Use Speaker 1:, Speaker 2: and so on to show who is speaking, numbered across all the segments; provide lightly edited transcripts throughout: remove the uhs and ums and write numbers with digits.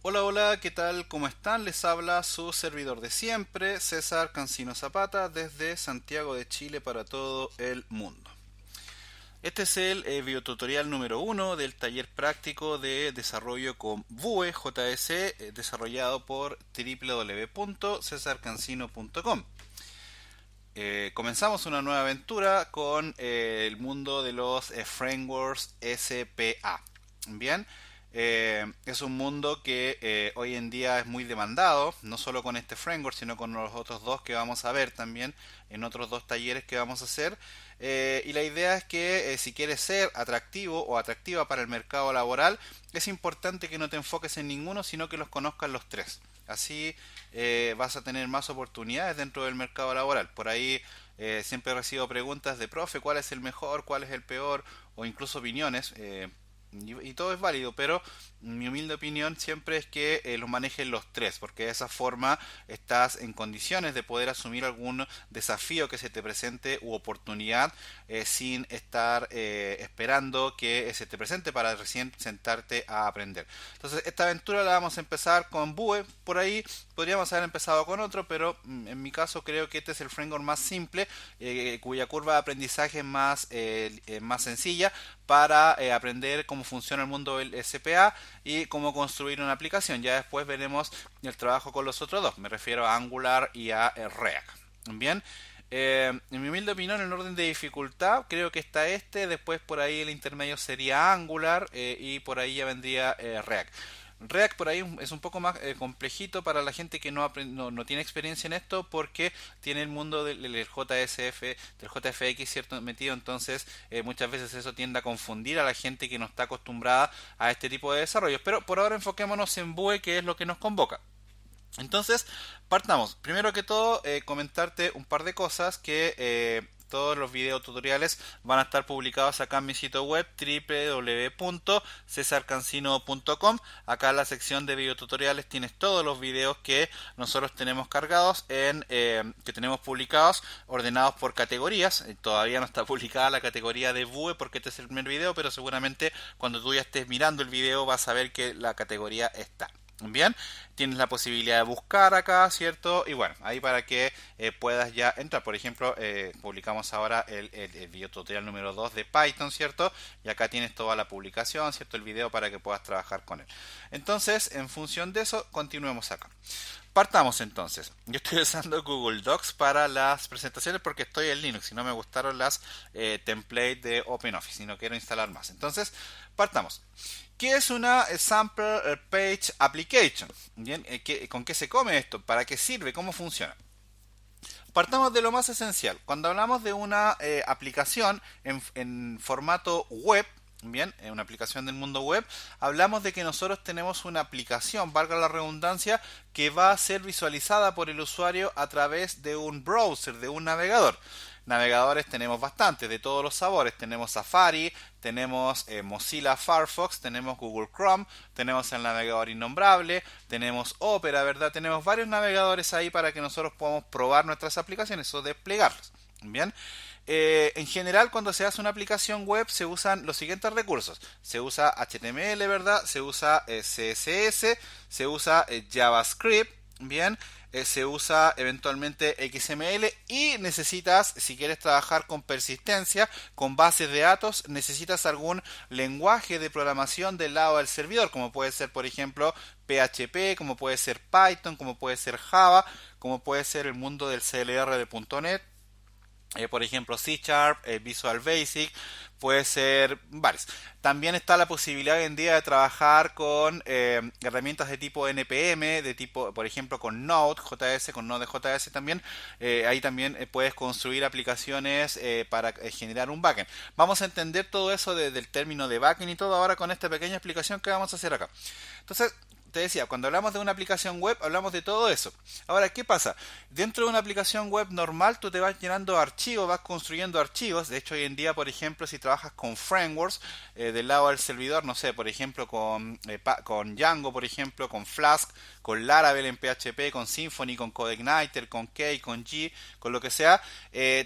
Speaker 1: Hola, hola, ¿qué tal? ¿Cómo están? Les habla su servidor de siempre, César Cancino Zapata, desde Santiago de Chile para todo el mundo. Este es el videotutorial número uno del taller práctico de desarrollo con Vue JS, desarrollado por www.cesarcancino.com. Comenzamos una nueva aventura con el mundo de los frameworks SPA. Bien, es un mundo que hoy en día es muy demandado, no solo con este framework, sino con los otros dos que vamos a ver también en otros dos talleres que vamos a hacer. Y la idea es que si quieres ser atractivo o atractiva para el mercado laboral, es importante que no te enfoques en ninguno, sino que los conozcas los tres. Así vas a tener más oportunidades dentro del mercado laboral. Por ahí siempre recibo preguntas de profe, ¿cuál es el mejor, cuál es el peor? O incluso opiniones. Y todo es válido, pero mi humilde opinión siempre es que los manejen los tres, porque de esa forma estás en condiciones de poder asumir algún desafío que se te presente u oportunidad sin estar esperando que se te presente para recién sentarte a aprender. Entonces esta aventura la vamos a empezar con Vue, por ahí podríamos haber empezado con otro, pero en mi caso creo que este es el framework más simple, cuya curva de aprendizaje es más sencilla para aprender cómo funciona el mundo del SPA y cómo construir una aplicación. Ya después veremos el trabajo con los otros dos, me refiero a Angular y a React. Bien, en mi humilde opinión, el orden de dificultad, creo que está este, después por ahí el intermedio sería Angular y por ahí ya vendría React. React por ahí es un poco más complejito para la gente que no tiene experiencia en esto porque tiene el mundo del JSF, del JFX cierto metido, entonces muchas veces eso tiende a confundir a la gente que no está acostumbrada a este tipo de desarrollos. Pero por ahora enfoquémonos en Vue, que es lo que nos convoca. Entonces, partamos. Primero que todo, comentarte un par de cosas que todos los videos tutoriales van a estar publicados acá en mi sitio web www.cesarcancino.com. Acá en la sección de videotutoriales tienes todos los videos que nosotros tenemos cargados que tenemos publicados, ordenados por categorías. Todavía no está publicada la categoría de Vue porque este es el primer video, pero seguramente cuando tú ya estés mirando el video vas a ver que la categoría está. Bien, tienes la posibilidad de buscar acá, ¿cierto? Y bueno, ahí para que puedas ya entrar. Por ejemplo, publicamos ahora el video tutorial número 2 de Python, ¿cierto? Y acá tienes toda la publicación, ¿cierto? El video para que puedas trabajar con él. Entonces, en función de eso, continuemos acá. Partamos entonces. Yo estoy usando Google Docs para las presentaciones porque estoy en Linux y no me gustaron las templates de OpenOffice y no quiero instalar más. Entonces, partamos. ¿Qué es una Sample Page Application? Bien, ¿con qué se come esto? ¿Para qué sirve? ¿Cómo funciona? Partamos de lo más esencial. Cuando hablamos de una aplicación en formato web, bien, una aplicación del mundo web, hablamos de que nosotros tenemos una aplicación, valga la redundancia, que va a ser visualizada por el usuario a través de un browser, de un navegador. Navegadores tenemos bastantes, de todos los sabores. Tenemos Safari, tenemos Mozilla Firefox, tenemos Google Chrome, tenemos el navegador innombrable, tenemos Opera, ¿verdad? Tenemos varios navegadores ahí para que nosotros podamos probar nuestras aplicaciones o desplegarlas. Bien. En general, cuando se hace una aplicación web, se usan los siguientes recursos. Se usa HTML, ¿verdad? Se usa CSS, se usa JavaScript, bien, se usa eventualmente XML y necesitas, si quieres trabajar con persistencia, con bases de datos, necesitas algún lenguaje de programación del lado del servidor, como puede ser, por ejemplo, PHP, como puede ser Python, como puede ser Java, como puede ser el mundo del CLR de .NET. Por ejemplo, C Sharp, Visual Basic, puede ser varios. También está la posibilidad hoy en día de trabajar con herramientas de tipo NPM, de tipo, por ejemplo, con Node.js, con Node.js también. Ahí también puedes construir aplicaciones para generar un backend. Vamos a entender todo eso del término de backend y todo ahora con esta pequeña explicación que vamos a hacer acá. Entonces, te decía, cuando hablamos de una aplicación web, hablamos de todo eso. Ahora, ¿qué pasa? Dentro de una aplicación web normal, tú te vas llenando archivos, vas construyendo archivos. De hecho, hoy en día, por ejemplo, si trabajas con frameworks del lado del servidor, no sé, por ejemplo, con Django, por ejemplo, con Flask, con Laravel en PHP, con Symfony, con CodeIgniter, con K, con G, con lo que sea,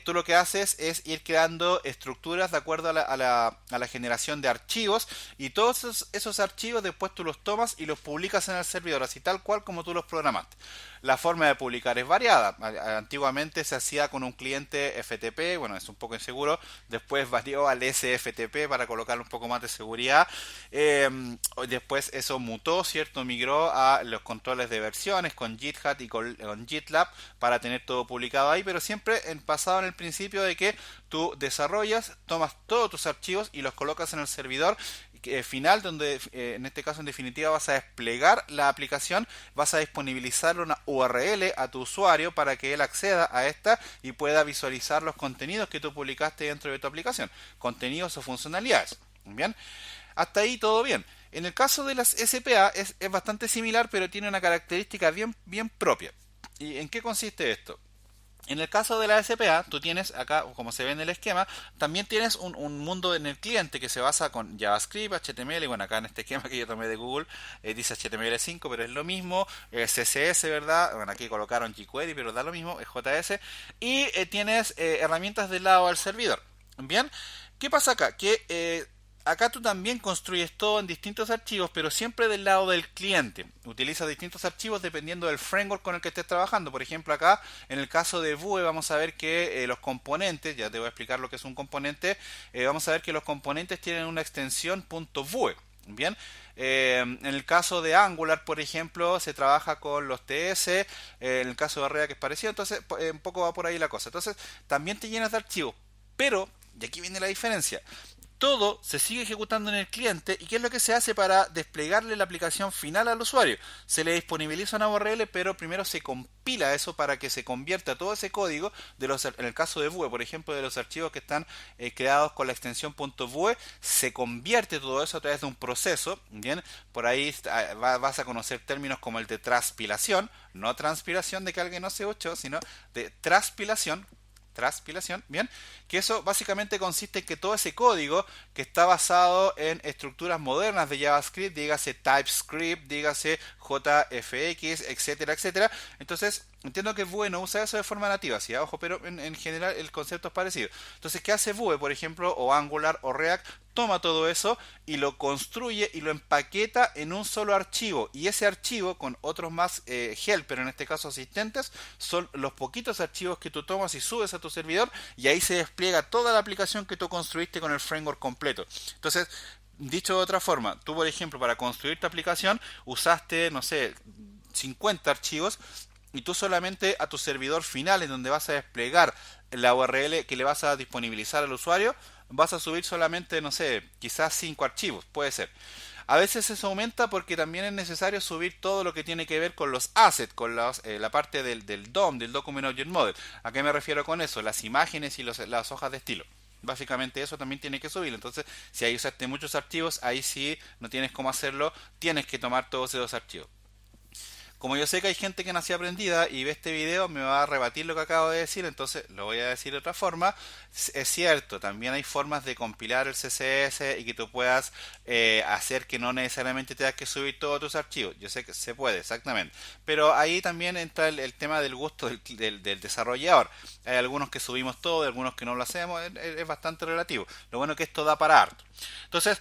Speaker 1: tú lo que haces es ir creando estructuras de acuerdo a la generación de archivos y todos esos archivos después tú los tomas y los publicas publicas en el servidor, así tal cual como tú los programaste. La forma de publicar es variada. Antiguamente se hacía con un cliente FTP, bueno, es un poco inseguro. Después varió al SFTP para colocar un poco más de seguridad. Después eso mutó, ¿cierto? Migró a los controles de versiones con GitHub y con GitLab para tener todo publicado ahí, pero siempre basado en el principio de que tú desarrollas, tomas todos tus archivos y los colocas en el servidor final, donde en este caso en definitiva vas a desplegar la aplicación, vas a disponibilizar una URL a tu usuario para que él acceda a esta y pueda visualizar los contenidos que tú publicaste dentro de tu aplicación, contenidos o funcionalidades. Bien, hasta ahí todo bien. En el caso de las SPA es bastante similar, pero tiene una característica bien propia. ¿Y en qué consiste esto? En el caso de la SPA, tú tienes acá, como se ve en el esquema, también tienes un mundo en el cliente que se basa con JavaScript, HTML, y bueno, acá en este esquema que yo tomé de Google, dice HTML5, pero es lo mismo, CSS, ¿verdad? Bueno, aquí colocaron jQuery, pero da lo mismo, es JS, y tienes herramientas del lado del servidor. Bien, ¿qué pasa acá? Que acá tú también construyes todo en distintos archivos, pero siempre del lado del cliente. Utilizas distintos archivos dependiendo del framework con el que estés trabajando. Por ejemplo, acá en el caso de Vue vamos a ver que los componentes, ya te voy a explicar lo que es un componente, vamos a ver que los componentes tienen una extensión .vue. Bien, en el caso de Angular, por ejemplo, se trabaja con los TS, en el caso de React es parecido, entonces un poco va por ahí la cosa. Entonces, también te llenas de archivos, pero, y aquí viene la diferencia, todo se sigue ejecutando en el cliente. ¿Y qué es lo que se hace para desplegarle la aplicación final al usuario? Se le disponibiliza una URL, pero primero se compila eso para que se convierta todo ese código, en el caso de Vue, por ejemplo, de los archivos que están creados con la extensión .vue, se convierte todo eso a través de un proceso. Bien, por ahí vas a conocer términos como el de transpilación, no transpiración de que alguien no se echó, sino de transpilación, bien, que eso básicamente consiste en que todo ese código que está basado en estructuras modernas de JavaScript, dígase TypeScript, dígase JFX, etcétera, etcétera. Entonces, entiendo que Vue no usa eso de forma nativa, ¿sí? Ojo, pero en general el concepto es parecido. Entonces, ¿qué hace Vue, por ejemplo, o Angular o React? Toma todo eso y lo construye y lo empaqueta en un solo archivo. Y ese archivo, con otros más helper, en este caso asistentes, son los poquitos archivos que tú tomas y subes a tu servidor, y ahí se despliega toda la aplicación que tú construiste con el framework completo. Entonces, dicho de otra forma, tú, por ejemplo, para construir tu aplicación usaste, no sé, 50 archivos, y tú solamente a tu servidor final, en donde vas a desplegar la URL que le vas a disponibilizar al usuario, vas a subir solamente, no sé, quizás 5 archivos, puede ser. A veces eso aumenta porque también es necesario subir todo lo que tiene que ver con los assets, con la parte del DOM, del Document Object Model. ¿A qué me refiero con eso? Las imágenes y las hojas de estilo. Básicamente eso también tiene que subir. Entonces, si ahí usaste muchos archivos, ahí sí no tienes cómo hacerlo, tienes que tomar todos esos archivos. Como yo sé que hay gente que nació aprendida y ve este video, me va a rebatir lo que acabo de decir, entonces lo voy a decir de otra forma. Es cierto, también hay formas de compilar el CSS y que tú puedas hacer que no necesariamente tengas que subir todos tus archivos. Yo sé que se puede, exactamente. Pero ahí también entra el tema del gusto del desarrollador. Hay algunos que subimos todo, y algunos que no lo hacemos, es bastante relativo. Lo bueno es que esto da para harto. Entonces,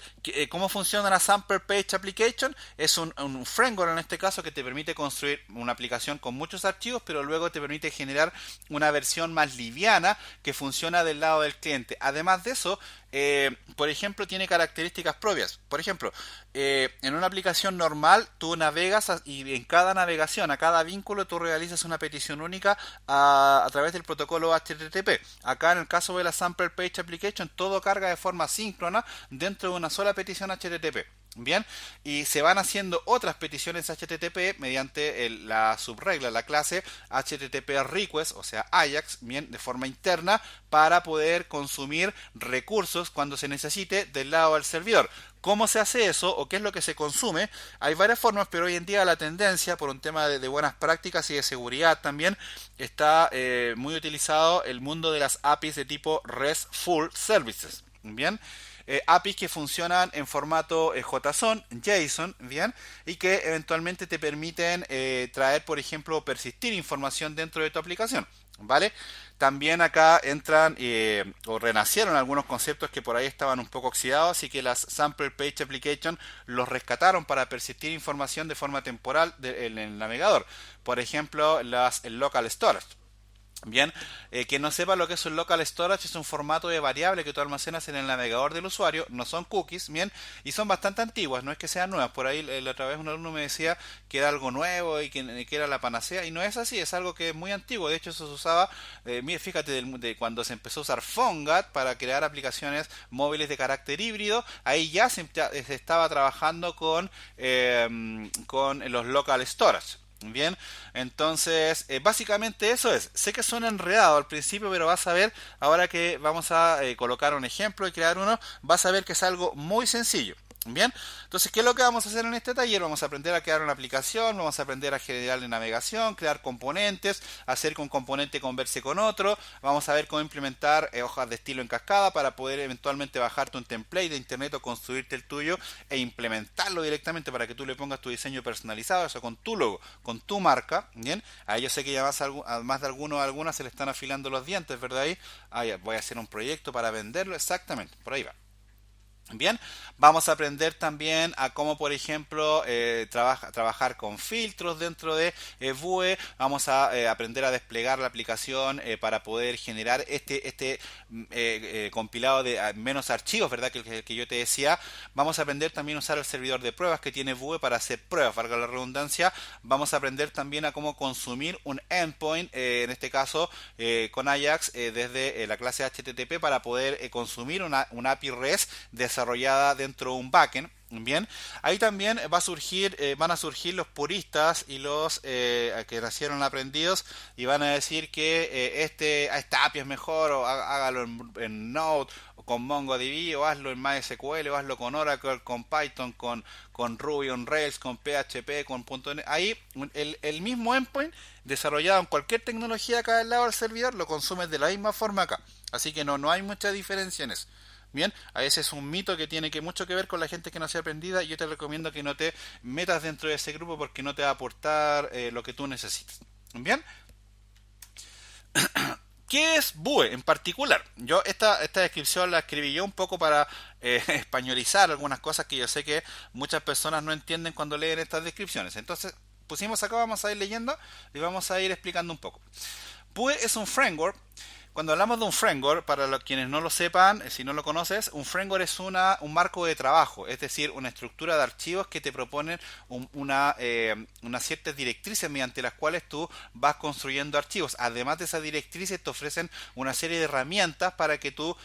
Speaker 1: ¿cómo funciona la Sample Page Application? Es un framework en este caso que te permite construir una aplicación con muchos archivos, pero luego te permite generar una versión más liviana que funciona del lado del cliente. Además de eso, por ejemplo, tiene características propias. Por ejemplo, en una aplicación normal tú navegas y en cada navegación, a cada vínculo, tú realizas una petición única a través del protocolo HTTP. Acá en el caso de la Sample Page Application, todo carga de forma síncrona dentro de una sola petición HTTP. Bien, y se van haciendo otras peticiones HTTP mediante la subregla, la clase HTTP request, o sea Ajax, bien, de forma interna, para poder consumir recursos cuando se necesite del lado del servidor. ¿Cómo se hace eso o qué es lo que se consume? Hay varias formas, pero hoy en día la tendencia, por un tema de buenas prácticas y de seguridad también, está muy utilizado el mundo de las APIs de tipo RESTful Services. Bien, APIs que funcionan en formato JSON, bien, y que eventualmente te permiten traer, por ejemplo, persistir información dentro de tu aplicación. ¿Vale? También acá entran o renacieron algunos conceptos que por ahí estaban un poco oxidados, así que las Sample Page Application los rescataron para persistir información de forma temporal en el navegador. Por ejemplo, el Local Storage. Bien, quien no sepa lo que es un local storage, es un formato de variable que tú almacenas en el navegador del usuario, no son cookies, bien, y son bastante antiguas, no es que sean nuevas. Por ahí la otra vez un alumno me decía que era algo nuevo y que era la panacea, y no es así, es algo que es muy antiguo. De hecho, eso se usaba, mire, fíjate, de cuando se empezó a usar PhoneGut para crear aplicaciones móviles de carácter híbrido, ahí se estaba trabajando con los local storage. Bien, entonces básicamente eso es. Sé que suena enredado al principio, pero vas a ver, ahora que vamos a colocar un ejemplo y crear uno, vas a ver que es algo muy sencillo. Bien, entonces, ¿qué es lo que vamos a hacer en este taller? Vamos a aprender a crear una aplicación, vamos a aprender a generar navegación, crear componentes, hacer que un componente converse con otro, vamos a ver cómo implementar hojas de estilo en cascada para poder eventualmente bajarte un template de internet o construirte el tuyo e implementarlo directamente para que tú le pongas tu diseño personalizado, eso con tu logo, con tu marca, ¿bien? Ahí yo sé que ya más de alguno o alguna se le están afilando los dientes, ¿verdad? Ahí voy a hacer un proyecto para venderlo, exactamente, por ahí va. Bien, vamos a aprender también a cómo, por ejemplo, trabajar con filtros dentro de Vue. Vamos a aprender a desplegar la aplicación para poder generar compilado de menos archivos, ¿verdad? Que yo te decía. Vamos a aprender también a usar el servidor de pruebas que tiene Vue para hacer pruebas, valga la redundancia. Vamos a aprender también a cómo consumir un endpoint, en este caso con Ajax, desde la clase HTTP para poder consumir una API REST desarrollada dentro de un backend. Bien, ahí también van a surgir los puristas y los que nacieron aprendidos y van a decir que esta API es mejor o hágalo en Node o con MongoDB o hazlo en MySQL o hazlo con Oracle, con Python, con Ruby on Rails, con PHP, con .NET. Ahí el mismo endpoint desarrollado en cualquier tecnología acá del lado del servidor lo consumes de la misma forma acá. Así que no hay mucha diferencia en eso. Bien, a veces es un mito que tiene mucho que ver con la gente que no sea aprendida y yo te recomiendo que no te metas dentro de ese grupo porque no te va a aportar lo que tú necesitas. Bien, ¿qué es Vue en particular? Yo esta descripción la escribí yo un poco para españolizar algunas cosas que yo sé que muchas personas no entienden cuando leen estas descripciones. Entonces pusimos acá, vamos a ir leyendo y vamos a ir explicando un poco. Vue es un framework. Cuando hablamos de un framework, para los quienes no lo sepan, si no lo conoces, un framework es un marco de trabajo, es decir, una estructura de archivos que te proponen unas ciertas directrices mediante las cuales tú vas construyendo archivos. Además de esas directrices, te ofrecen una serie de herramientas para que tú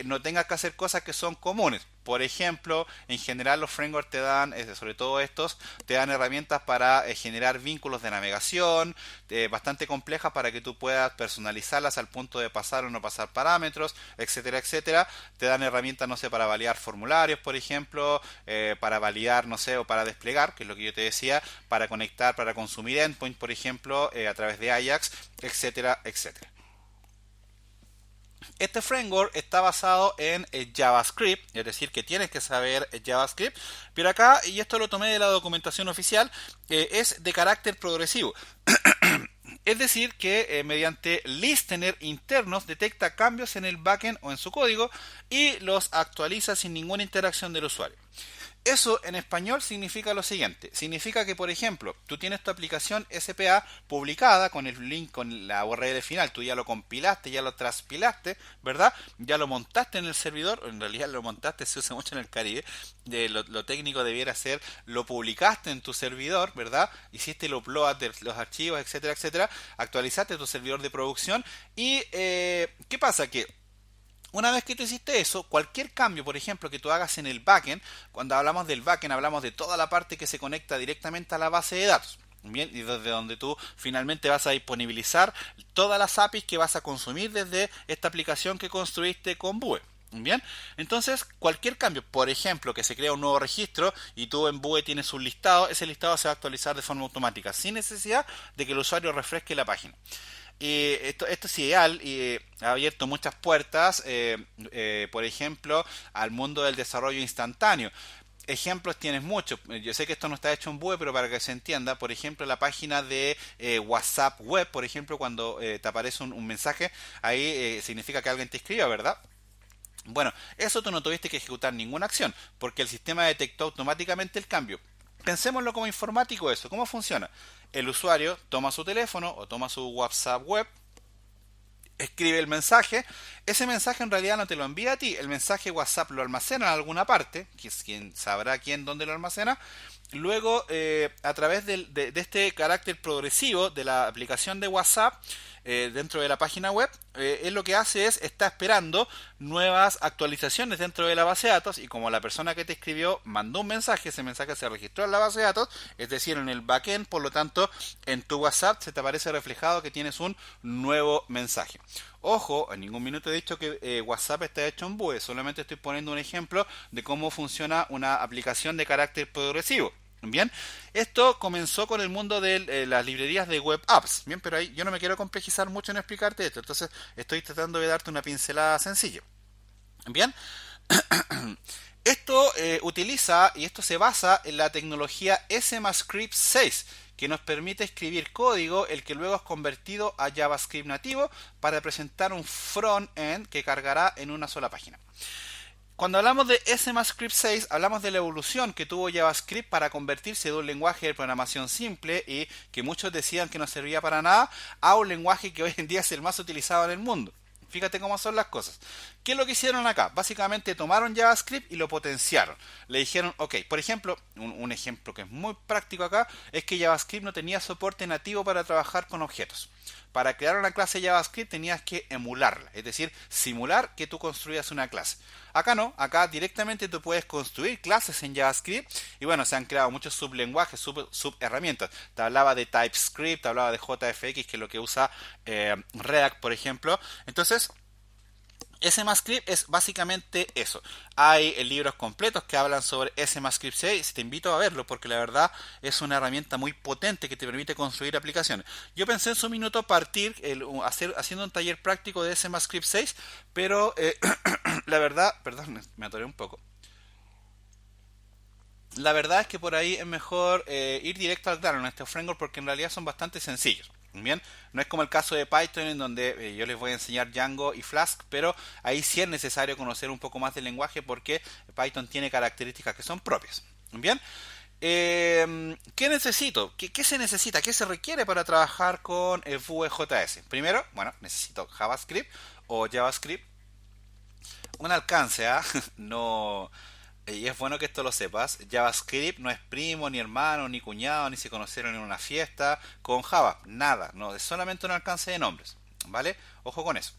Speaker 1: no tengas que hacer cosas que son comunes. Por ejemplo, en general los frameworks te dan, sobre todo estos, te dan herramientas para generar vínculos de navegación, bastante complejas para que tú puedas personalizarlas al punto de pasar o no pasar parámetros, etcétera, etcétera. Te dan herramientas, no sé, para validar formularios, por ejemplo, para validar, no sé, o para desplegar, que es lo que yo te decía, para conectar, para consumir endpoint, por ejemplo, a través de Ajax, etcétera, etcétera. Este framework está basado en JavaScript, es decir, que tienes que saber JavaScript, pero acá, y esto lo tomé de la documentación oficial, es de carácter progresivo. Es decir, que mediante listener internos detecta cambios en el backend o en su código y los actualiza sin ninguna interacción del usuario. Eso en español significa lo siguiente. Significa que, por ejemplo, tú tienes tu aplicación SPA publicada con el link, con la URL final. Tú ya lo compilaste, ya lo transpilaste, ¿verdad? Ya lo montaste en el servidor. En realidad lo montaste, se usa mucho en el Caribe. Lo técnico debiera ser, lo publicaste en tu servidor, ¿verdad? Hiciste el upload de los archivos, etcétera, etcétera. Actualizaste tu servidor de producción. Y, ¿qué pasa? Que una vez que tú hiciste eso, cualquier cambio, por ejemplo, que tú hagas en el backend, cuando hablamos del backend hablamos de toda la parte que se conecta directamente a la base de datos. Bien, y desde donde tú finalmente vas a disponibilizar todas las APIs que vas a consumir desde esta aplicación que construiste con Vue. Bien, entonces cualquier cambio, por ejemplo, que se crea un nuevo registro y tú en Vue tienes un listado, ese listado se va a actualizar de forma automática, sin necesidad de que el usuario refresque la página. Y esto es ideal y ha abierto muchas puertas, por ejemplo, al mundo del desarrollo instantáneo. ejemplos tienes muchos. Yo sé que esto no está hecho en Vue, pero para que se entienda, por ejemplo, la página de WhatsApp web, por ejemplo, cuando te aparece un mensaje, ahí significa que alguien te escribió, ¿verdad? Bueno, eso tú no tuviste que ejecutar ninguna acción, porque el sistema detectó automáticamente el cambio. Pensémoslo como informático eso. ¿Cómo funciona? El usuario toma su teléfono o toma su WhatsApp web, escribe el mensaje. Ese mensaje en realidad no te lo envía a ti. El mensaje WhatsApp lo almacena en alguna parte, que es quien sabrá quién dónde lo almacena. Luego, a través de este carácter progresivo de la aplicación de WhatsApp dentro de la página web, él lo que hace es está esperando nuevas actualizaciones dentro de la base de datos, y como la persona que te escribió mandó un mensaje, ese mensaje se registró en la base de datos, es decir, en el backend. Por lo tanto, en tu WhatsApp se te aparece reflejado que tienes un nuevo mensaje. Ojo, en ningún minuto he dicho que WhatsApp está hecho en Vue, solamente estoy poniendo un ejemplo de cómo funciona una aplicación de carácter progresivo. Bien, esto comenzó con el mundo de las librerías de web apps. Bien, pero ahí yo no me quiero complejizar mucho en explicarte esto, entonces estoy tratando de darte una pincelada sencilla. Bien, esto utiliza y esto se basa en la tecnología ECMAScript 6, que nos permite escribir código el que luego es convertido a JavaScript nativo para presentar un front-end que cargará en una sola página. Cuando hablamos de ECMAScript 6, hablamos de la evolución que tuvo JavaScript para convertirse de un lenguaje de programación simple y que muchos decían que no servía para nada, a un lenguaje que hoy en día es el más utilizado en el mundo. Fíjate cómo son las cosas. ¿Qué es lo que hicieron acá? Básicamente tomaron JavaScript y lo potenciaron. Le dijeron, ok, por ejemplo, un ejemplo que es muy práctico acá, es que JavaScript no tenía soporte nativo para trabajar con objetos. Para crear una clase JavaScript tenías que emularla, es decir, simular que tú construías una clase. Acá no, acá directamente tú puedes construir clases en JavaScript y bueno, se han creado muchos sublenguajes, subherramientas. Te hablaba de TypeScript, te hablaba de JFX, que es lo que usa React, por ejemplo. Entonces, ECMAScript es básicamente eso. Hay libros completos que hablan sobre ECMAScript 6. Te invito a verlo porque la verdad es una herramienta muy potente que te permite construir aplicaciones. Yo pensé en su minuto partir haciendo un taller práctico de ECMAScript 6, pero la verdad, perdón, me atoré un poco. La verdad es que por ahí es mejor ir directo al grano en este framework porque en realidad son bastante sencillos. Bien, no es como el caso de Python en donde yo les voy a enseñar Django y Flask, pero ahí sí es necesario conocer un poco más del lenguaje porque Python tiene características que son propias. Bien, ¿qué necesito? ¿Qué se necesita? ¿Qué se requiere para trabajar con Vue.js? Primero, bueno, necesito JavaScript o JavaScript. Un alcance, ¿ah? No. Y es bueno que esto lo sepas. JavaScript no es primo, ni hermano, ni cuñado, ni se conocieron en una fiesta. Con Java, nada. No, es solamente un alcance de nombres. ¿Vale? Ojo con eso.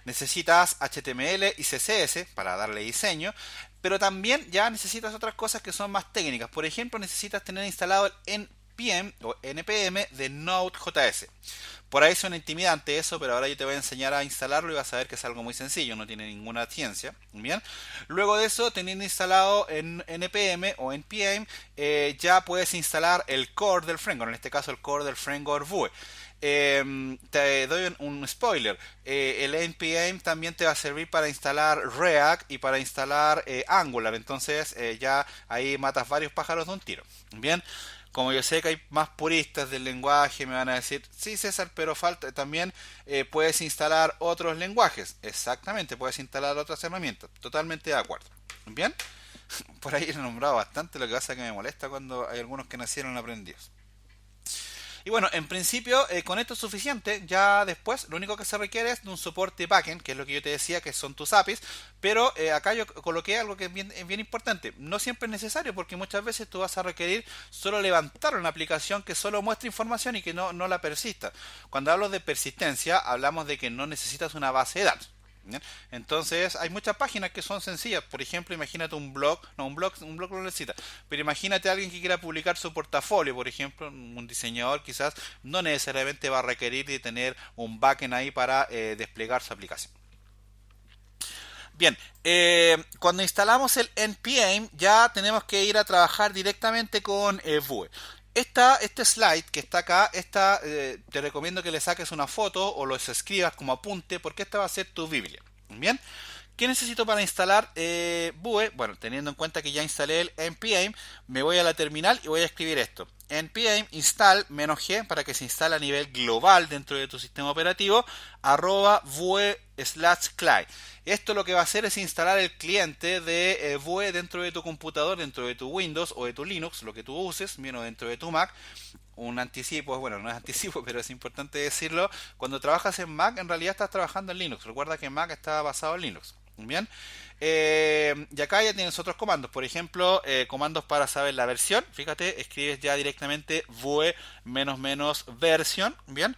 Speaker 1: Necesitas HTML y CSS para darle diseño. Pero también ya necesitas otras cosas que son más técnicas. Por ejemplo, necesitas tener instalado el NPM o NPM de Node.js. Por ahí suena intimidante eso, pero ahora yo te voy a enseñar a instalarlo y vas a ver que es algo muy sencillo, no tiene ninguna ciencia. Bien. Luego de eso, teniendo instalado en NPM o NPM, ya puedes instalar el core del framework, en este caso el core del framework Vue. Te doy un spoiler. El NPM también te va a servir para instalar React y para instalar Angular. Entonces ya ahí matas varios pájaros de un tiro. Bien. Como yo sé que hay más puristas del lenguaje, me van a decir, sí César, pero falta también puedes instalar otros lenguajes. Exactamente, puedes instalar otras herramientas. Totalmente de acuerdo. Bien, por ahí he nombrado bastante, lo que pasa es que me molesta cuando hay algunos que nacieron aprendidos. Y bueno, en principio con esto es suficiente. Ya después lo único que se requiere es de un soporte backend, que es lo que yo te decía, que son tus APIs. Pero acá yo coloqué algo que es bien importante. No siempre es necesario porque muchas veces tú vas a requerir solo levantar una aplicación que solo muestre información y que no la persista. Cuando hablo de persistencia, hablamos de que no necesitas una base de datos. ¿Bien? Entonces hay muchas páginas que son sencillas. Por ejemplo, imagínate un blog lo necesita. Pero imagínate a alguien que quiera publicar su portafolio, por ejemplo, un diseñador quizás no necesariamente va a requerir de tener un backend ahí para desplegar su aplicación. Bien, cuando instalamos el npm ya tenemos que ir a trabajar directamente con Vue. Este slide que está acá, te recomiendo que le saques una foto o los escribas como apunte porque esta va a ser tu Biblia. Bien, ¿Qué necesito para instalar Vue? Bueno, teniendo en cuenta que ya instalé el npm, me voy a la terminal y voy a escribir esto. npm install -g para que se instale a nivel global dentro de tu sistema operativo, @vue/client. Esto lo que va a hacer es instalar el cliente de Vue dentro de tu computador, dentro de tu Windows o de tu Linux, lo que tú uses, bien, o dentro de tu Mac. Un anticipo, bueno, no es anticipo, pero es importante decirlo. Cuando trabajas en Mac, en realidad estás trabajando en Linux. Recuerda que Mac está basado en Linux. Bien. Y acá ya tienes otros comandos. Por ejemplo, comandos para saber la versión. Fíjate, escribes ya directamente Vue --version. Bien.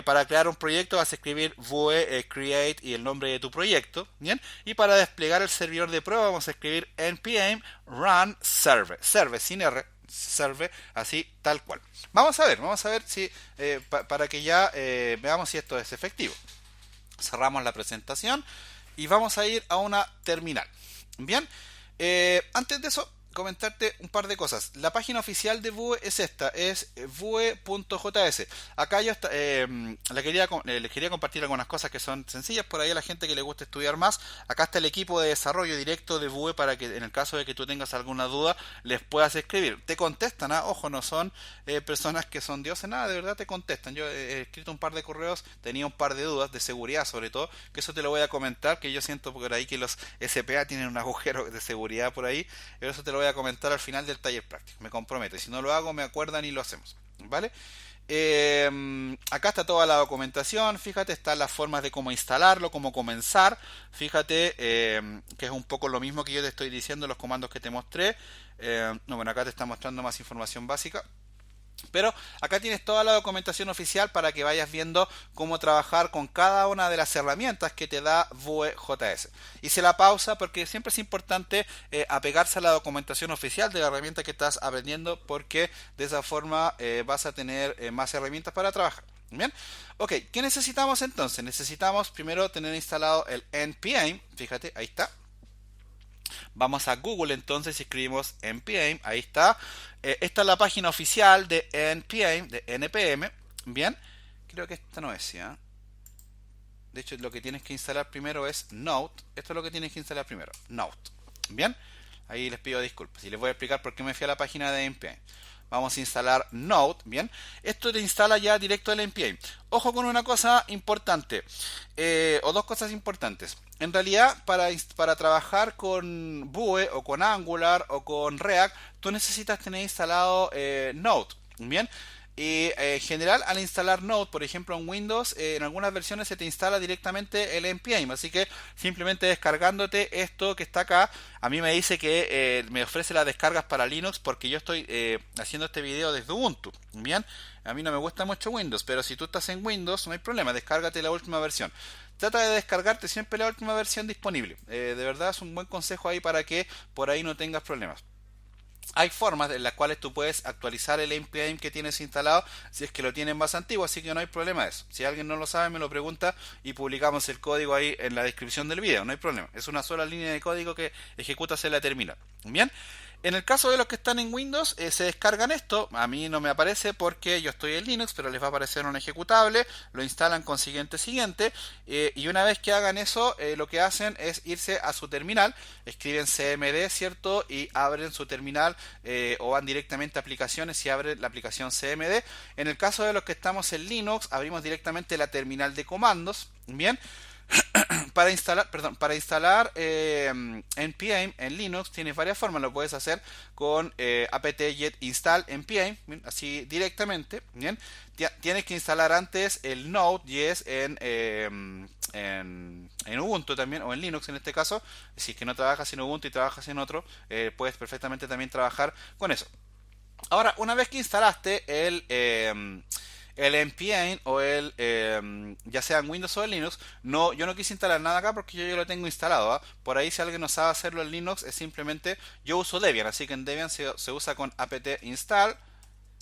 Speaker 1: Para crear un proyecto vas a escribir Vue create y el nombre de tu proyecto. Bien. Y para desplegar el servidor de prueba vamos a escribir npm run server. Server sin R. Server, así tal cual. Vamos a ver si para que ya veamos si esto es efectivo. Cerramos la presentación y vamos a ir a una terminal. Bien, antes de eso, comentarte un par de cosas. La página oficial de Vue es esta, es vue.js. Acá yo les quería compartir algunas cosas que son sencillas por ahí a la gente que le gusta estudiar más. Acá está el equipo de desarrollo directo de Vue para que en el caso de que tú tengas alguna duda les puedas escribir. Te contestan, ojo, no son personas que son dioses, nada, de verdad te contestan. Yo he escrito un par de correos, tenía un par de dudas de seguridad sobre todo, que eso te lo voy a comentar, que yo siento por ahí que los SPA tienen un agujero de seguridad por ahí, pero eso te lo voy a comentar al final del taller práctico, me comprometo, y si no lo hago me acuerdan y lo hacemos, ¿vale? Acá está toda la documentación, fíjate, están las formas de cómo instalarlo, cómo comenzar, fíjate que es un poco lo mismo que yo te estoy diciendo, los comandos que te mostré. No, bueno, acá te está mostrando más información básica. Pero acá tienes toda la documentación oficial para que vayas viendo cómo trabajar con cada una de las herramientas que te da Vue.js. Hice la pausa porque siempre es importante apegarse a la documentación oficial de la herramienta que estás aprendiendo, porque de esa forma vas a tener más herramientas para trabajar. Bien, ok, ¿qué necesitamos entonces? Necesitamos primero tener instalado el npm, fíjate, ahí está. Vamos a Google entonces y escribimos npm, ahí está. Esta es la página oficial de npm. Bien, creo que esta no es, ¿ya? De hecho, lo que tienes que instalar primero es Node. Esto es lo que tienes que instalar primero, Node. Bien, ahí les pido disculpas y les voy a explicar por qué me fui a la página de npm. Vamos a instalar Node, bien. Esto te instala ya directo el npm. Ojo con una cosa importante, o dos cosas importantes. En realidad, para trabajar con Vue o con Angular o con React, tú necesitas tener instalado Node, bien. Y en general, al instalar Node, por ejemplo en Windows, en algunas versiones se te instala directamente el npm, así que simplemente descargándote esto que está acá. A mí me dice que me ofrece las descargas para Linux porque yo estoy haciendo este video desde Ubuntu. Bien, a mí no me gusta mucho Windows, pero si tú estás en Windows no hay problema, descárgate la última versión. Trata de descargarte siempre la última versión disponible. De verdad es un buen consejo ahí para que por ahí no tengas problemas. Hay formas en las cuales tú puedes actualizar el npm que tienes instalado si es que lo tienes más antiguo, así que no hay problema de eso. Si alguien no lo sabe me lo pregunta y publicamos el código ahí en la descripción del video, no hay problema. Es una sola línea de código que ejecutas en la terminal. Bien, en el caso de los que están en Windows, se descargan esto. A mí no me aparece porque yo estoy en Linux, pero les va a aparecer un ejecutable. Lo instalan con siguiente. Y una vez que hagan eso, lo que hacen es irse a su terminal. Escriben cmd, ¿cierto? Y abren su terminal o van directamente a aplicaciones y abren la aplicación cmd. En el caso de los que estamos en Linux, abrimos directamente la terminal de comandos. Bien. Para instalar npm en Linux tienes varias formas. Lo puedes hacer con apt-get install npm, así directamente. Bien, tienes que instalar antes el Node.js en Ubuntu también, o en Linux en este caso. Si es que no trabajas en Ubuntu y trabajas en otro, puedes perfectamente también trabajar con eso. Ahora, una vez que instalaste el npm o ya sea en Windows o en Linux, yo no quise instalar nada acá porque yo ya lo tengo instalado. Por ahí si alguien no sabe hacerlo en Linux, es simplemente, yo uso Debian, así que en Debian se usa con apt install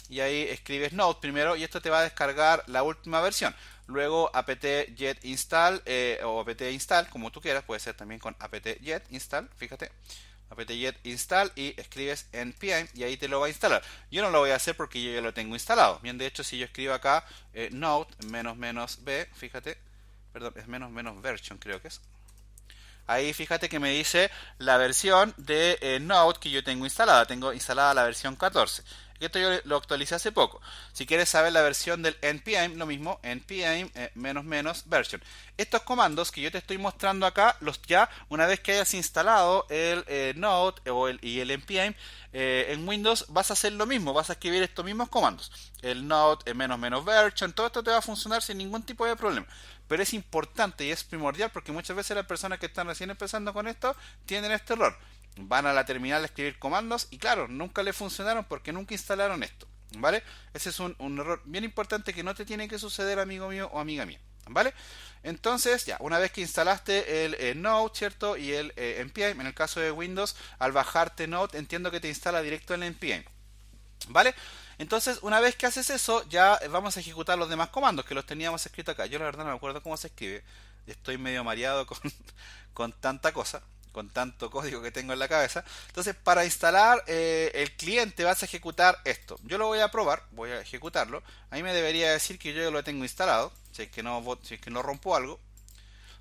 Speaker 1: y ahí escribes Node primero y esto te va a descargar la última versión. Luego apt-get install o apt-install, como tú quieras, puede ser también con apt-get install, fíjate. Apt-get install y escribes npm y ahí te lo va a instalar. Yo no lo voy a hacer porque yo ya lo tengo instalado. Bien, de hecho si yo escribo acá node -b, fíjate, perdón, es -version creo que es. Ahí fíjate que me dice la versión de Node que yo tengo instalada. Tengo instalada la versión 14. Esto yo lo actualicé hace poco. Si quieres saber la versión del npm, lo mismo, npm version. Estos comandos que yo te estoy mostrando acá, los ya una vez que hayas instalado el Node y el npm en Windows, vas a hacer lo mismo, vas a escribir estos mismos comandos. El Node version, todo esto te va a funcionar sin ningún tipo de problema. Pero es importante y es primordial porque muchas veces las personas que están recién empezando con esto tienen este error. Van a la terminal a escribir comandos y claro, nunca le funcionaron porque nunca instalaron esto, ¿vale? Ese es un error bien importante que no te tiene que suceder, amigo mío o amiga mía, ¿vale? Entonces, ya, una vez que instalaste el Node, ¿cierto? Y el npm, en el caso de Windows, al bajarte Node, entiendo que te instala directo el npm, ¿vale? Entonces, una vez que haces eso, ya vamos a ejecutar los demás comandos que los teníamos escritos acá. Yo la verdad no me acuerdo cómo se escribe. Estoy medio mareado con tanta cosa, con tanto código que tengo en la cabeza. Entonces, para instalar el cliente vas a ejecutar esto. Yo lo voy a probar, voy a ejecutarlo. Ahí me debería decir que yo ya lo tengo instalado, si es que no rompo algo.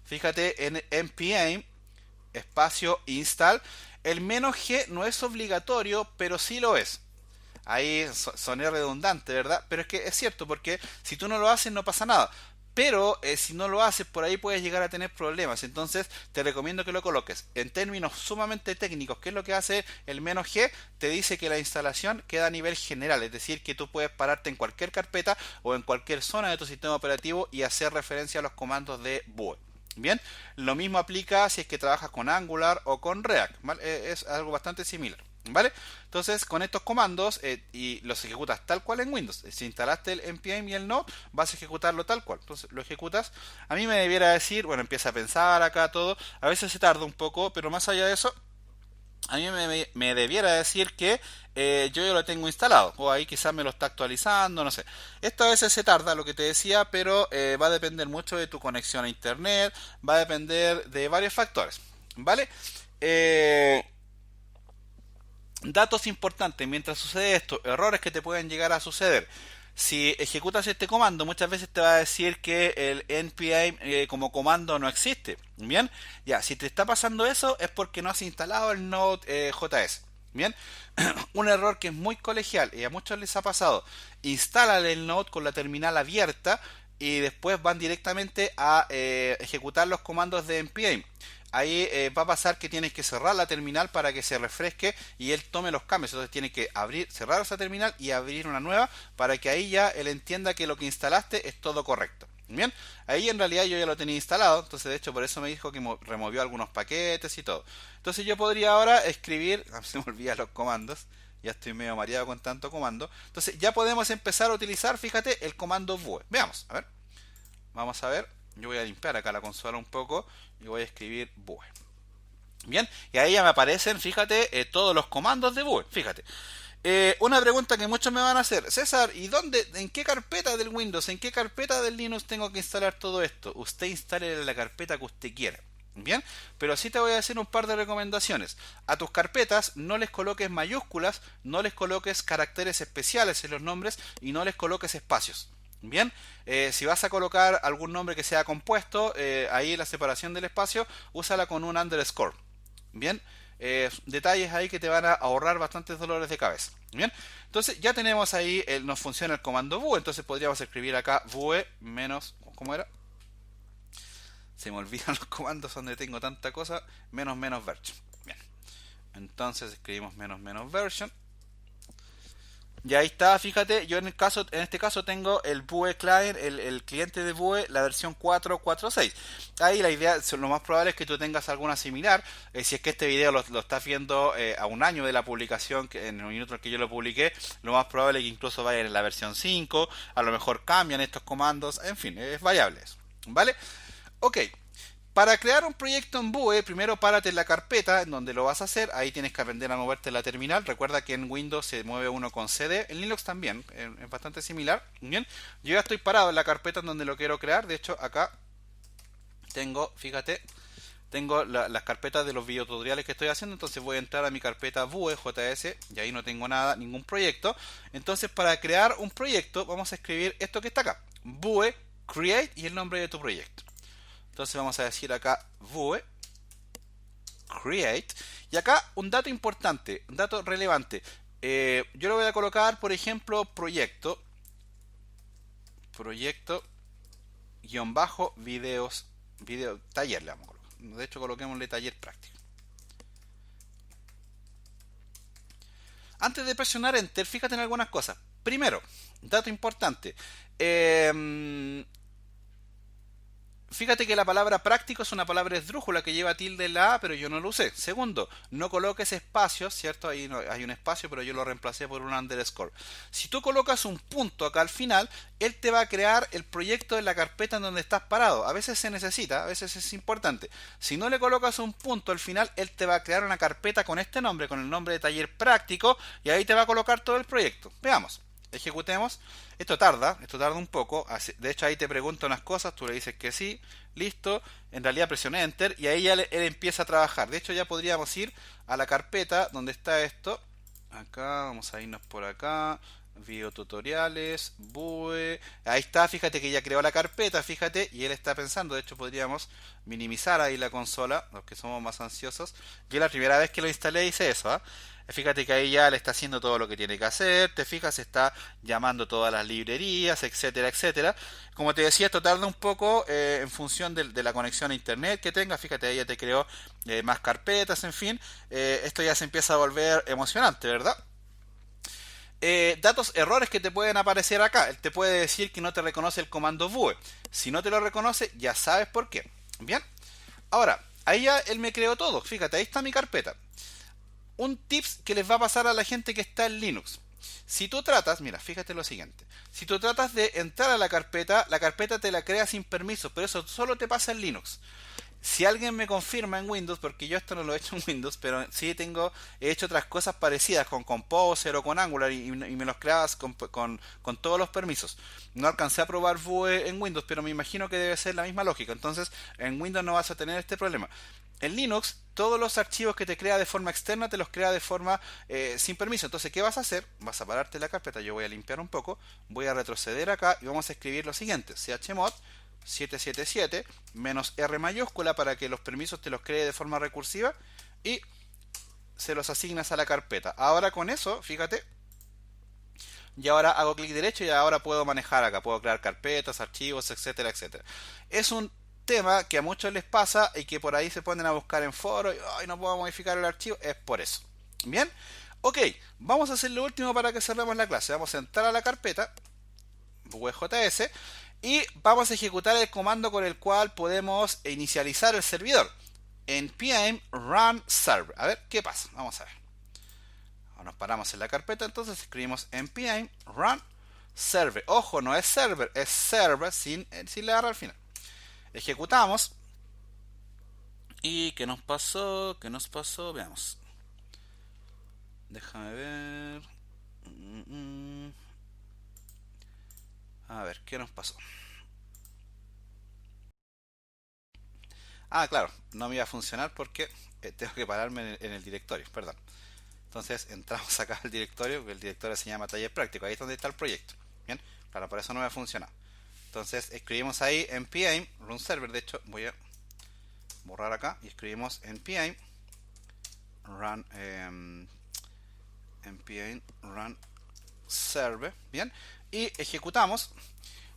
Speaker 1: Fíjate en npm espacio install. El "-g no es obligatorio, pero sí lo es. Ahí soné redundante, ¿verdad? Pero es que es cierto, porque si tú no lo haces no pasa nada. Pero si no lo haces, por ahí puedes llegar a tener problemas. Entonces te recomiendo que lo coloques. En términos sumamente técnicos, ¿qué es lo que hace el "-g? Te dice que la instalación queda a nivel general. Es decir, que tú puedes pararte en cualquier carpeta o en cualquier zona de tu sistema operativo y hacer referencia a los comandos de Vue. Bien, lo mismo aplica si es que trabajas con Angular o con React, ¿vale? Es algo bastante similar, ¿vale? Entonces, con estos comandos y los ejecutas tal cual en Windows. Si instalaste el npm y el node, vas a ejecutarlo tal cual. Entonces, lo ejecutas. A mí me debiera decir, bueno, empieza a pensar acá todo. A veces se tarda un poco, pero más allá de eso, a mí me debiera decir que yo ya lo tengo instalado. O ahí quizás me lo está actualizando, no sé. Esto a veces se tarda, lo que te decía, pero va a depender mucho de tu conexión a internet. Va a depender de varios factores, ¿vale? Datos importantes, mientras sucede esto, errores que te pueden llegar a suceder. Si ejecutas este comando, muchas veces te va a decir que el npm como comando no existe. Bien, ya, si te está pasando eso es porque no has instalado el Node.js. Bien, un error que es muy colegial y a muchos les ha pasado. Instálale el Node con la terminal abierta y después van directamente a ejecutar los comandos de npm. Ahí va a pasar que tienes que cerrar la terminal para que se refresque y él tome los cambios. Entonces tienes que cerrar esa terminal y abrir una nueva para que ahí ya él entienda que lo que instalaste es todo correcto. Bien, ahí en realidad yo ya lo tenía instalado, entonces de hecho por eso me dijo que removió algunos paquetes y todo. Entonces yo podría ahora escribir, se me olvidan los comandos, ya estoy medio mareado con tanto comando. Entonces ya podemos empezar a utilizar, fíjate, el comando Vue. Veamos, a ver, vamos a ver. Yo voy a limpiar acá la consola un poco y voy a escribir Vue. Bien, y ahí ya me aparecen, fíjate, todos los comandos de Vue. Fíjate. Una pregunta que muchos me van a hacer: César, ¿y dónde, en qué carpeta del Windows, en qué carpeta del Linux tengo que instalar todo esto? Usted instale la carpeta que usted quiera. Bien, pero sí te voy a decir un par de recomendaciones. A tus carpetas no les coloques mayúsculas, no les coloques caracteres especiales en los nombres y no les coloques espacios. Bien, si vas a colocar algún nombre que sea compuesto, ahí la separación del espacio, úsala con un underscore. Bien, detalles ahí que te van a ahorrar bastantes dolores de cabeza. Bien, entonces ya tenemos ahí, nos funciona el comando Vue, entonces podríamos escribir acá Vue menos, ¿cómo era? Se me olvidan los comandos donde tengo tanta cosa, menos version. Bien, entonces escribimos menos version. Y ahí está, fíjate, yo en este caso tengo el Vue Client, el cliente de Vue, la versión 4.4.6. Ahí la idea, lo más probable es que tú tengas alguna similar. Si es que este video lo estás viendo a un año de la publicación, en el minuto en que yo lo publiqué, lo más probable es que incluso vayan en la versión 5, a lo mejor cambian estos comandos, en fin, es variable eso, ¿vale? Ok. Para crear un proyecto en Vue, primero párate en la carpeta en donde lo vas a hacer. Ahí tienes que aprender a moverte en la terminal. Recuerda que en Windows se mueve uno con CD. En Linux también, es bastante similar. Bien, yo ya estoy parado en la carpeta en donde lo quiero crear. De hecho, acá tengo, fíjate, tengo las carpetas de los videotutoriales que estoy haciendo. Entonces voy a entrar a mi carpeta Vue.js y ahí no tengo nada, ningún proyecto. Entonces para crear un proyecto vamos a escribir esto que está acá: Vue create y el nombre de tu proyecto. Entonces vamos a decir acá Vue create. Y acá un dato importante, un dato relevante. Yo le voy a colocar, por ejemplo, proyecto guión bajo videos, taller le vamos a colocar. De hecho, coloquémosle taller práctico. Antes de presionar Enter, fíjate en algunas cosas. Primero, dato importante. Fíjate que la palabra práctico es una palabra esdrújula que lleva tilde en la A, pero yo no lo usé. Segundo, no coloques espacios, ¿cierto? Ahí no, hay un espacio, pero yo lo reemplacé por un underscore. Si tú colocas un punto acá al final, él te va a crear el proyecto de la carpeta en donde estás parado. A veces se necesita, a veces es importante. Si no le colocas un punto al final, él te va a crear una carpeta con este nombre, con el nombre de taller práctico, y ahí te va a colocar todo el proyecto. Veamos. Ejecutemos. Esto tarda un poco. De hecho, ahí te pregunta unas cosas, tú le dices que sí, listo. En realidad presioné Enter y ahí ya él empieza a trabajar. De hecho, ya podríamos ir a la carpeta donde está esto. Acá, vamos a irnos por acá. Videotutoriales, BUE. Ahí está, fíjate que ya creó la carpeta, fíjate, y él está pensando. De hecho, podríamos minimizar ahí la consola, los que somos más ansiosos. Yo la primera vez que lo instalé hice eso, ¿eh? Fíjate que ahí ya le está haciendo todo lo que tiene que hacer, te fijas, está llamando todas las librerías, etcétera, etcétera. Como te decía, esto tarda un poco en función de la conexión a internet que tenga. Fíjate, ahí ya te creó más carpetas, en fin. Esto ya se empieza a volver emocionante, ¿verdad? Datos, errores que te pueden aparecer acá. Él te puede decir que no te reconoce el comando BUE. Si no te lo reconoce, ya sabes por qué. Bien. Ahora, ahí ya él me creó todo. Fíjate, ahí está mi carpeta. Un tips que les va a pasar a la gente que está en Linux. Si tú tratas, mira, fíjate lo siguiente. Si tú tratas de entrar a la carpeta te la crea sin permiso, pero eso solo te pasa en Linux. Si alguien me confirma en Windows, porque yo esto no lo he hecho en Windows, pero sí he hecho otras cosas parecidas con Composer o con Angular y me los creabas con todos los permisos. No alcancé a probar Vue en Windows, pero me imagino que debe ser la misma lógica. Entonces, en Windows no vas a tener este problema. En Linux, todos los archivos que te crea de forma externa te los crea de forma sin permiso. Entonces, ¿qué vas a hacer? Vas a pararte la carpeta. Yo voy a limpiar un poco. Voy a retroceder acá y vamos a escribir lo siguiente. chmod 777 menos R mayúscula para que los permisos te los cree de forma recursiva y se los asignas a la carpeta. Ahora con eso, fíjate, y ahora hago clic derecho y ahora puedo manejar acá, puedo crear carpetas, archivos, etcétera, etcétera. Es un tema que a muchos les pasa y que por ahí se ponen a buscar en foros y ay, no puedo modificar el archivo, es por eso. Bien, ok, vamos a hacer lo último para que cerremos la clase. Vamos a entrar a la carpeta VJS y vamos a ejecutar el comando con el cual podemos inicializar el servidor. npm run server. A ver qué pasa. Vamos a ver. Nos paramos en la carpeta, entonces escribimos npm run server. Ojo, no es server, es server sin la R al final. Ejecutamos. ¿Y qué nos pasó? ¿Qué nos pasó? Veamos. Déjame ver. A ver, ¿qué nos pasó? Ah, claro, no me iba a funcionar porque tengo que pararme en el directorio, perdón. Entonces entramos acá al directorio, porque el directorio se llama taller práctico, ahí es donde está el proyecto. Bien, claro, por eso no me ha funcionado. Entonces escribimos ahí npm run server, de hecho voy a borrar acá y escribimos npm run npm run server, bien, y ejecutamos.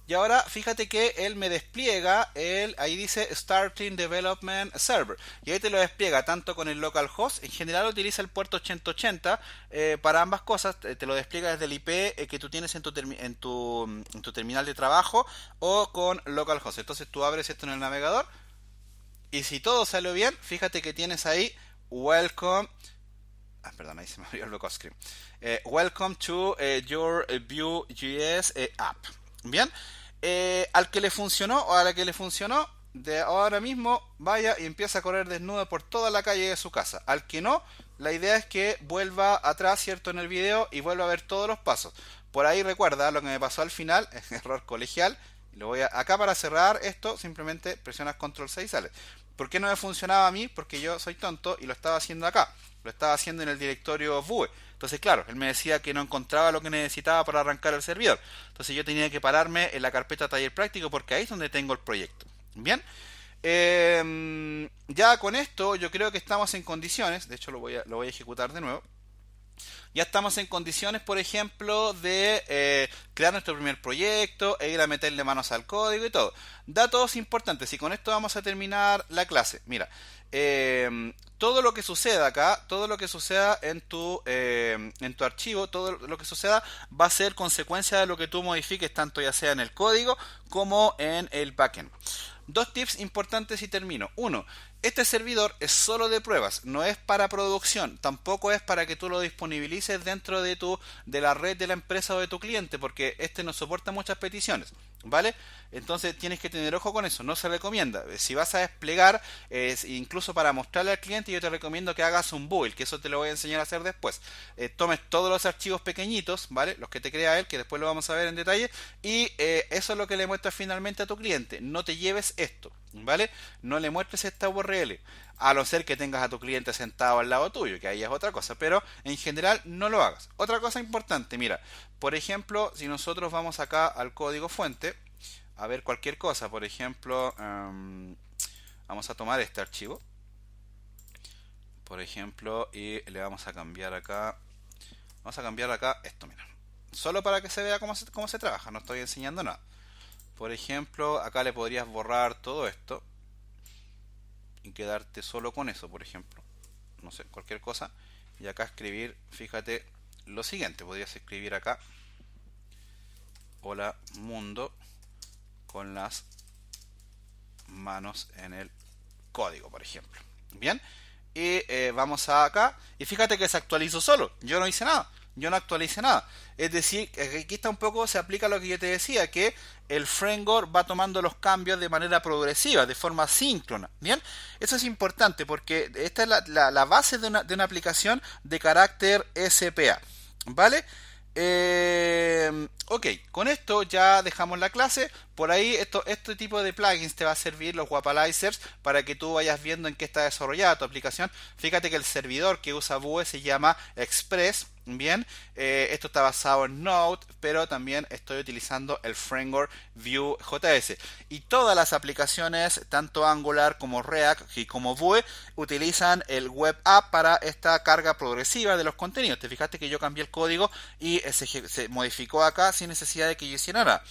Speaker 1: Y ahora fíjate que él me despliega, ahí dice Starting Development Server. Y ahí te lo despliega tanto con el localhost. En general utiliza el puerto 8080 para ambas cosas. Te lo despliega desde el IP que tú tienes en tu terminal de trabajo o con localhost. Entonces tú abres esto en el navegador. Y si todo salió bien, fíjate que tienes ahí Welcome. Perdón, ahí se me abrió el local screen. Welcome to your Vue.js app. Bien, al que le funcionó o a la que le funcionó, de ahora mismo vaya y empieza a correr desnudo por toda la calle de su casa. Al que no, la idea es que vuelva atrás, ¿cierto?, en el video y vuelva a ver todos los pasos. Por ahí recuerda lo que me pasó al final, es error colegial. Lo voy acá para cerrar esto, simplemente presionas control 6 y sale. ¿Por qué no me funcionaba a mí? Porque yo soy tonto y lo estaba haciendo acá. Lo estaba haciendo en el directorio Vue. Entonces, claro, él me decía que no encontraba lo que necesitaba para arrancar el servidor. Entonces yo tenía que pararme en la carpeta taller práctico porque ahí es donde tengo el proyecto. Bien, Ya con esto yo creo que estamos en condiciones, de hecho lo voy a ejecutar de nuevo. Ya estamos en condiciones, por ejemplo, de crear nuestro primer proyecto e ir a meterle manos al código y todo. Datos importantes, y con esto vamos a terminar la clase. Mira, todo lo que suceda acá, todo lo que suceda en tu archivo, todo lo que suceda va a ser consecuencia de lo que tú modifiques, tanto ya sea en el código como en el backend. Dos tips importantes y termino. Uno, este servidor es solo de pruebas, no es para producción, tampoco es para que tú lo disponibilices dentro de la red de la empresa o de tu cliente, porque este no soporta muchas peticiones, ¿vale? Entonces tienes que tener ojo con eso, no se recomienda. Si vas a desplegar, incluso para mostrarle al cliente, yo te recomiendo que hagas un build, que eso te lo voy a enseñar a hacer después. Tomes todos los archivos pequeñitos, ¿vale? Los que te crea él, que después lo vamos a ver en detalle, y eso es lo que le muestras finalmente a tu cliente. No te lleves esto, ¿vale? No le muestres esta URL, a no ser que tengas a tu cliente sentado al lado tuyo, que ahí es otra cosa, pero en general no lo hagas. Otra cosa importante, mira, por ejemplo, si nosotros vamos acá al código fuente, a ver cualquier cosa, por ejemplo, vamos a tomar este archivo, por ejemplo, y le vamos a cambiar acá, esto, mira, solo para que se vea cómo se trabaja, no estoy enseñando nada. Por ejemplo, acá le podrías borrar todo esto y quedarte solo con eso, por ejemplo. No sé, cualquier cosa. Y acá escribir, fíjate lo siguiente, podrías escribir acá: hola mundo, con las manos en el código, por ejemplo. Bien, y vamos a acá, y fíjate que se actualizó solo, yo no hice nada, yo no actualicé nada. Es decir, aquí está un poco, se aplica lo que yo te decía, que el framework va tomando los cambios de manera progresiva, de forma síncrona. Bien, eso es importante porque esta es la base de una aplicación de carácter SPA, ¿vale? Ok, con esto ya dejamos la clase. Por ahí este tipo de plugins te va a servir, los Wapalizers, para que tú vayas viendo en qué está desarrollada tu aplicación. Fíjate que el servidor que usa Vue se llama Express. Bien, esto está basado en Node, pero también estoy utilizando el framework Vue.js. Y todas las aplicaciones, tanto Angular como React y como Vue, utilizan el Web App para esta carga progresiva de los contenidos. Te fijaste que yo cambié el código y se modificó acá sin necesidad de que yo hiciera nada.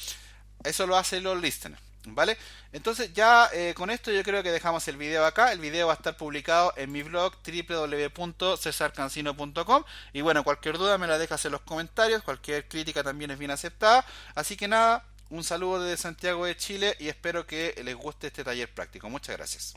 Speaker 1: Eso lo hacen los listeners, ¿vale? Entonces ya con esto yo creo que dejamos el video acá. El video va a estar publicado en mi blog www.cesarcancino.com. Y bueno, cualquier duda me la dejas en los comentarios. Cualquier crítica también es bien aceptada. Así que nada, un saludo desde Santiago de Chile y espero que les guste este taller práctico. Muchas gracias.